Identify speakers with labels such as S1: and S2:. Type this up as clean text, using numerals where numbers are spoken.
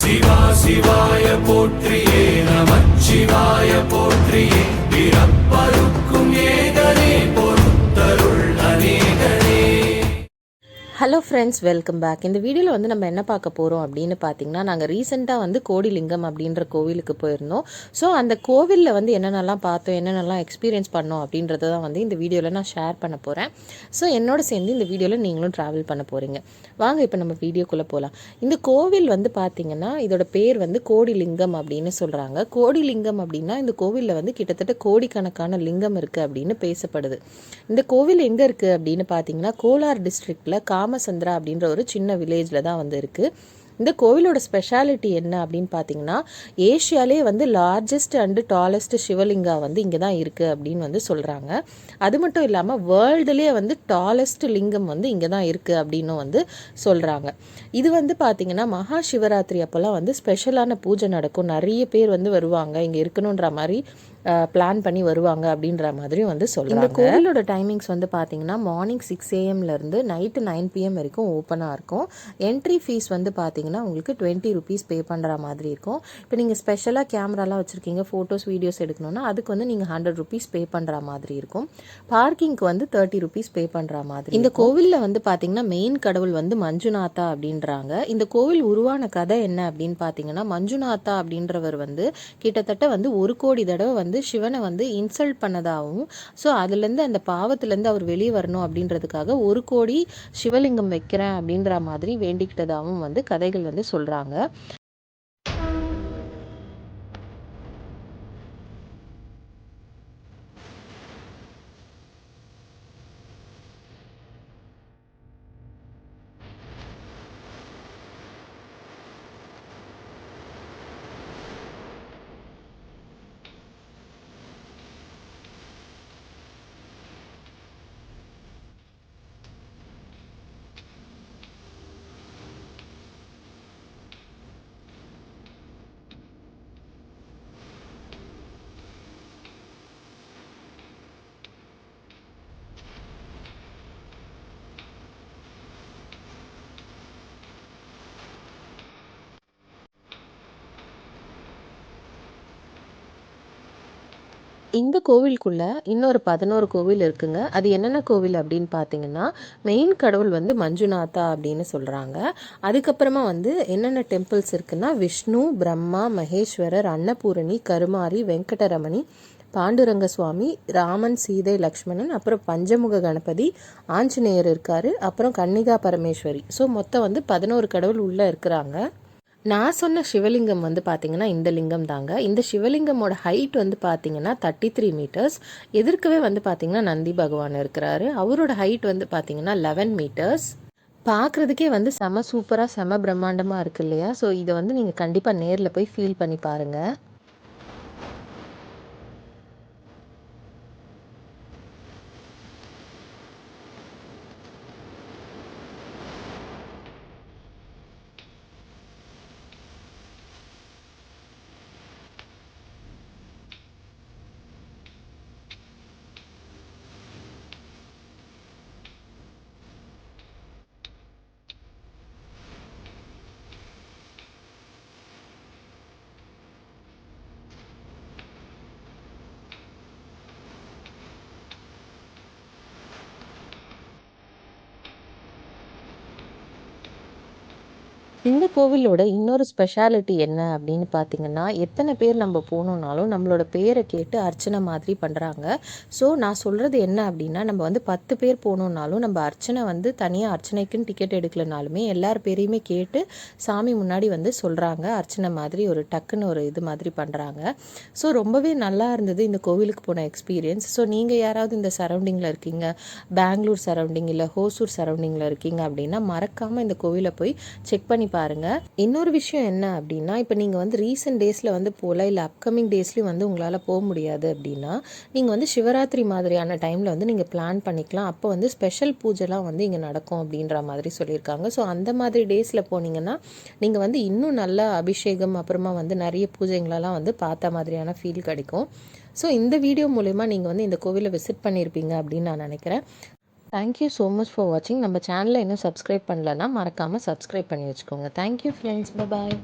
S1: சிவா சிவாய போற்றியே நமச்சிவாய போற்றியே பிறப்பருக்கும் ஏகனே பொறுத்தருள் அநேகனே.
S2: Hello friends, welcome back. இந்த வீடியோவில் வந்து நம்ம என்ன பார்க்க போகிறோம் அப்படின்னு பார்த்தீங்கன்னா, நாங்கள் ரீசெண்டாக வந்து கோடிலிங்கம் அப்படின்ற கோவிலுக்கு போயிருந்தோம். ஸோ அந்த கோவிலில் வந்து என்னென்னலாம் பார்த்தோம், என்னென்னலாம் எக்ஸ்பீரியன்ஸ் பண்ணோம் அப்படின்றத தான் வந்து இந்த வீடியோவில் நான் ஷேர் பண்ண போகிறேன். ஸோ என்னோட சேர்ந்து இந்த வீடியோவில் நீங்களும் ட்ராவல் பண்ண போகிறீங்க. வாங்க இப்போ நம்ம வீடியோக்குள்ளே போகலாம். இந்த கோவில் வந்து பார்த்தீங்கன்னா, இதோட பேர் வந்து கோடிலிங்கம் அப்படின்னு சொல்கிறாங்க. கோடிலிங்கம் அப்படின்னா இந்த கோவிலில் வந்து கிட்டத்தட்ட கோடிக்கணக்கான லிங்கம் இருக்குது அப்படின்னு பேசப்படுது. இந்த கோவில் எங்கே இருக்குது அப்படின்னு பார்த்தீங்கன்னா, கோலார் டிஸ்ட்ரிக்டில் காமசந்திரா அப்படின்ற ஒரு சின்ன வில்லேஜில் தான் வந்து இருக்குது. இந்த கோவிலோட ஸ்பெஷாலிட்டி என்ன அப்படின்னு பார்த்தீங்கன்னா, ஏஷியாலே வந்து லார்ஜஸ்ட் அண்டு டாலஸ்ட் சிவலிங்கா வந்து இங்கே தான் இருக்குது அப்படின்னு வந்து சொல்கிறாங்க. அது மட்டும் இல்லாமல் வேர்ல்டுலேயே வந்து டாலஸ்ட் லிங்கம் வந்து இங்கே தான் இருக்குது அப்படின்னு வந்து சொல்கிறாங்க. இது வந்து பார்த்திங்கன்னா மகா சிவராத்திரி அப்போல்லாம் வந்து ஸ்பெஷலான பூஜை நடக்கும். நிறைய பேர் வந்து வருவாங்க, இங்கே இருக்கணுன்ற மாதிரி பிளான் பண்ணி வருவாங்க அப்படின்ற மாதிரியும் வந்து சொல்கிறாங்க. இந்த கோவிலோட டைமிங்ஸ் வந்து பார்த்தீங்கன்னா மார்னிங் 6 AM நைட்டு 9 PM வரைக்கும் ஓப்பனாக இருக்கும். என்ட்ரி ஃபீஸ் வந்து பார்த்தீங்கன்னா உங்களுக்கு 20 rupees பே பண்ணுற மாதிரி இருக்கும். இப்போ நீங்கள் ஸ்பெஷலாக கேமராலாம் வச்சுருக்கீங்க, ஃபோட்டோஸ் வீடியோஸ் எடுக்கணும்னா அதுக்கு வந்து நீங்கள் 100 rupees பே பண்ணுற மாதிரி இருக்கும். பார்க்கிங்க்கு வந்து 30 rupees பே பண்ணுற மாதிரி. இந்த கோவிலில் வந்து பார்த்தீங்கன்னா மெயின் கடவுள் வந்து மஞ்சுநாதா அப்படின்றாங்க. இந்த கோவில் உருவான கதை என்ன அப்படின்னு பார்த்தீங்கன்னா, மஞ்சுநாதா அப்படின்றவர் வந்து கிட்டத்தட்ட வந்து 1 கோடி தடவை வந்து சிவனை வந்து இன்சல்ட் பண்ணதாகவும், ஸோ அதுலேருந்து அந்த பாவத்திலேருந்து அவர் வெளியே வரணும் அப்படின்றதுக்காக 1 கோடி சிவலிங்கம் வைக்கிறேன் அப்படின்ற மாதிரி வேண்டிக்கிட்டதாகவும் வந்து கதைகள் வந்து சொல்கிறாங்க. இந்த கோவிலுக்குள்ள இன்னொரு 11 கோவில் இருக்குங்க. அது என்னென்ன கோவில் அப்படின்னு பார்த்தீங்கன்னா, மெயின் கடவுள் வந்து மஞ்சுநாதா அப்படின்னு சொல்கிறாங்க. அதுக்கப்புறமா வந்து என்னென்ன டெம்பிள்ஸ் இருக்குன்னா, விஷ்ணு, பிரம்மா, மகேஸ்வரர், அன்னபூரணி, கருமாரி, வெங்கடரமணி, பாண்டுரங்க சுவாமி, ராமன், சீதை, லக்ஷ்மணன், அப்புறம் பஞ்சமுக கணபதி, ஆஞ்சநேயர் இருக்காரு, அப்புறம் கன்னிகா பரமேஸ்வரி. ஸோ மொத்தம் வந்து 11 கடவுள் உள்ளே இருக்கிறாங்க. நான் சொன்ன சிவலிங்கம் வந்து பார்த்தீங்கன்னா இந்த லிங்கம் தாங்க. இந்த சிவலிங்கமோட ஹைட் வந்து பார்த்தீங்கன்னா 33 meters. எதிர்க்கவே வந்து பார்த்தீங்கன்னா நந்தி பகவான் இருக்கிறாரு. அவரோட ஹைட் வந்து பார்த்தீங்கன்னா 11 meters. பார்க்குறதுக்கே வந்து செம சூப்பராக செம பிரம்மாண்டமாக இருக்கு இல்லையா? ஸோ இதை வந்து நீங்கள் கண்டிப்பாக நேரில் போய் ஃபீல் பண்ணி பாருங்கள். இந்த கோவிலோட இன்னொரு ஸ்பெஷாலிட்டி என்ன அப்படின்னு பார்த்தீங்கன்னா, எத்தனை பேர் நம்ம போகணுன்னாலும் நம்மளோட பேரை கேட்டு அர்ச்சனை மாதிரி பண்ணுறாங்க. ஸோ நான் சொல்கிறது என்ன அப்படின்னா, நம்ம வந்து 10 பேர் போகணுன்னாலும் நம்ம அர்ச்சனை வந்து தனியாக அர்ச்சனைக்குன்னு டிக்கெட் எடுக்கலனாலுமே எல்லார் பேரையுமே கேட்டு சாமி முன்னாடி வந்து சொல்கிறாங்க. அர்ச்சனை மாதிரி ஒரு டக்குன்னு ஒரு இது மாதிரி பண்ணுறாங்க. ஸோ ரொம்பவே நல்லா இருந்தது இந்த கோவிலுக்கு போன எக்ஸ்பீரியன்ஸ். ஸோ நீங்கள் யாராவது இந்த சரௌண்டிங்கில் இருக்கீங்க, பெங்களூர் சரௌண்டிங் இல்லை ஹோசூர் சரௌண்டிங்கில் இருக்கீங்க அப்படின்னா மறக்காமல் இந்த கோவிலை போய் செக் பண்ணி பாருங்கள். இன்னொரு விஷயம் என்ன அப்படின்னா, இப்போ நீங்கள் வந்து ரீசெண்ட் டேஸில் வந்து போகல, இல்லை அப்கமிங் டேஸ்லையும் வந்து உங்களால் போக முடியாது அப்படின்னா, நீங்கள் வந்து சிவராத்திரி மாதிரியான டைமில் வந்து நீங்கள் பிளான் பண்ணிக்கலாம். அப்போ வந்து ஸ்பெஷல் பூஜைலாம் வந்து இங்கே நடக்கும் அப்படின்ற மாதிரி சொல்லியிருக்காங்க. ஸோ அந்த மாதிரி டேஸில் போனீங்கன்னா நீங்கள் வந்து இன்னும் நல்லா அபிஷேகம் அப்புறமா வந்து நிறைய பூஜைங்களெல்லாம் வந்து பார்த்த மாதிரியான ஃபீல் கிடைக்கும். ஸோ இந்த வீடியோ மூலமா நீங்கள் வந்து இந்த கோவிலை விசிட் பண்ணியிருப்பீங்க அப்படின்னு நான் நினைக்கிறேன். தேங்க்யூ ஸோ மச் ஃபார் வாட்சிங். நம்ம சேனலை இன்னும் சப்ஸ்கிரைப் பண்ணலன்னா மறக்காமல் சப்ஸ்கிரைப் பண்ணி வச்சுக்கோங்க. தேங்க்யூ ஃப்ரெண்ட்ஸ், பாய்.